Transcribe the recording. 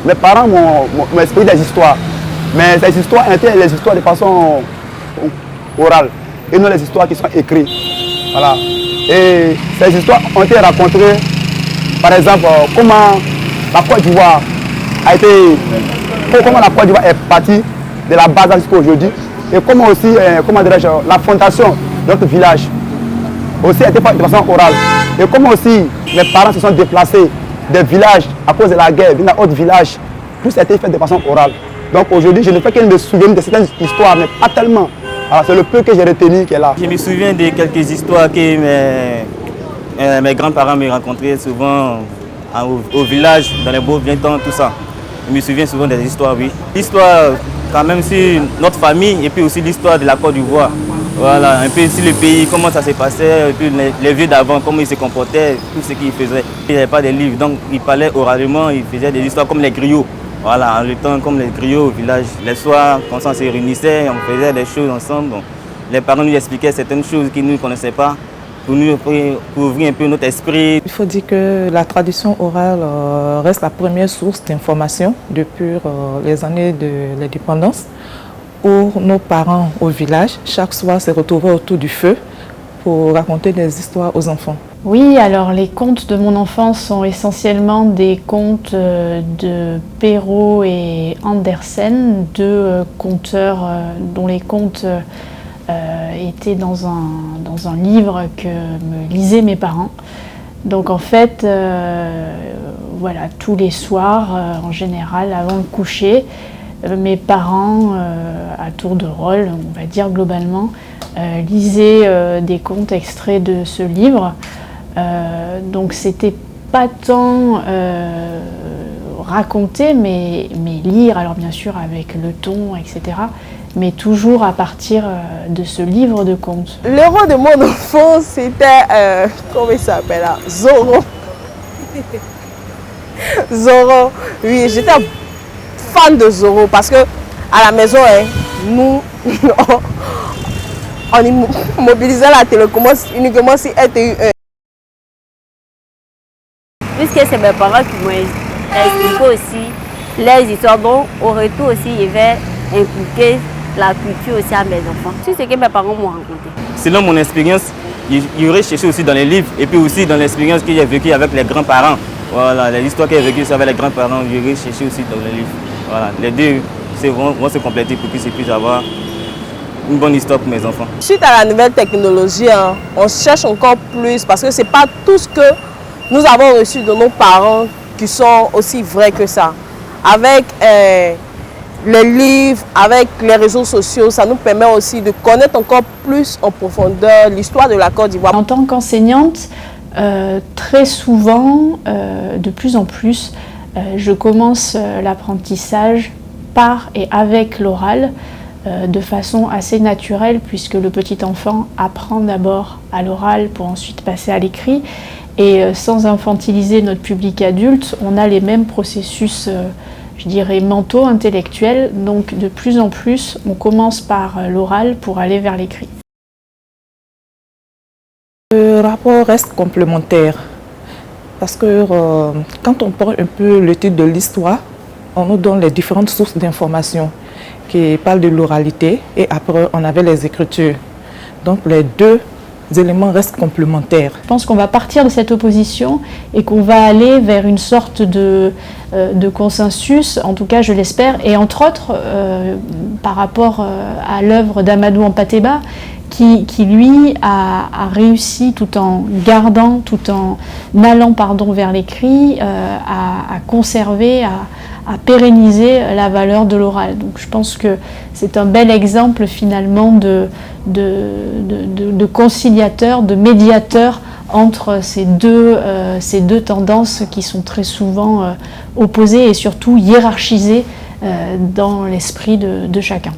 mes parents m'ont expliqué des histoires. Mais ces histoires étaient les histoires de façon orale et non les histoires qui sont écrites. Voilà. Et ces histoires ont été racontées, par exemple, comment la Côte d'Ivoire a été, comment la Côte d'Ivoire est partie de la base jusqu'à aujourd'hui, et comment aussi, comment dirais-je, la fondation de notre village aussi a été faite de façon orale. Et comment aussi mes parents se sont déplacés des villages à cause de la guerre, d'un autre village, tout ça a été fait de façon orale. Donc aujourd'hui, je ne fais que me souvenir de certaines histoires, mais pas tellement. C'est le peu que j'ai retenu qui est là. Je me souviens de quelques histoires que mes grands-parents me racontaient souvent au village, dans les beaux vieux temps, tout ça. Je me souviens souvent des histoires, oui. L'histoire, quand même, sur notre famille et puis aussi l'histoire de la Côte d'Ivoire. Voilà, un peu sur le pays, comment ça s'est passé, et puis les vieux d'avant, comment ils se comportaient, tout ce qu'ils faisaient. Il n'y avait pas de livres, donc ils parlaient oralement, ils faisaient des histoires comme les griots. Voilà, en le temps, comme les griots au village. Les soirs, quand on se réunissait, on faisait des choses ensemble. Donc, les parents nous expliquaient certaines choses qu'ils ne connaissaient pas pour ouvrir un peu notre esprit. Il faut dire que la tradition orale reste la première source d'information depuis les années de l'indépendance. Pour nos parents au village, chaque soir se retrouvaient autour du feu pour raconter des histoires aux enfants. Oui, alors les contes de mon enfance sont essentiellement des contes de Perrault et Andersen, deux conteurs dont les contes étaient dans un livre que me lisaient mes parents. Donc en fait, voilà, tous les soirs, en général, avant le coucher, mes parents, à tour de rôle, on va dire globalement, lisaient des contes extraits de ce livre. Donc c'était pas tant raconter, mais lire, alors bien sûr avec le ton, etc. Mais toujours à partir de ce livre de contes. Le héros de mon enfance, c'était, comment il s'appelle là, Zorro. Zorro, oui, j'étais fan de Zorro parce que à la maison, nous, on mobilisait la télécommande uniquement si elle était puisque c'est mes parents qui m'ont expliqué aussi les histoires, donc au retour aussi, il va inculquer la culture aussi à mes enfants. C'est ce que mes parents m'ont raconté. Selon mon expérience, il aurait cherché aussi dans les livres et puis aussi dans l'expérience que j'ai vécue avec les grands-parents. Voilà, les histoires que j'ai vécues avec les grands-parents, il aurait cherché aussi dans les livres. Voilà, les deux vont se compléter pour qu'ils puissent avoir une bonne histoire pour mes enfants. Suite à la nouvelle technologie, on cherche encore plus parce que ce n'est pas tout ce que nous avons reçu de nos parents qui sont aussi vrais que ça. Avec les livres, avec les réseaux sociaux, ça nous permet aussi de connaître encore plus en profondeur l'histoire de la Côte d'Ivoire. En tant qu'enseignante, très souvent, de plus en plus, je commence l'apprentissage par et avec l'oral de façon assez naturelle puisque le petit enfant apprend d'abord à l'oral pour ensuite passer à l'écrit. Et sans infantiliser notre public adulte, on a les mêmes processus, je dirais, mentaux, intellectuels. Donc de plus en plus, on commence par l'oral pour aller vers l'écrit. Le rapport reste complémentaire parce que quand on prend un peu le titre de l'histoire, on nous donne les différentes sources d'informations qui parlent de l'oralité et après on avait les écritures. Donc les deux éléments restent complémentaires. Je pense qu'on va partir de cette opposition et qu'on va aller vers une sorte de consensus, en tout cas je l'espère, et entre autres par rapport à l'œuvre d'Amadou Hampâté-Bâ qui lui a réussi tout en gardant, tout en allant vers l'écrit, à conserver, à pérenniser la valeur de l'oral. Donc je pense que c'est un bel exemple finalement de conciliateur, de médiateur entre ces deux tendances qui sont très souvent opposées et surtout hiérarchisées dans l'esprit de chacun.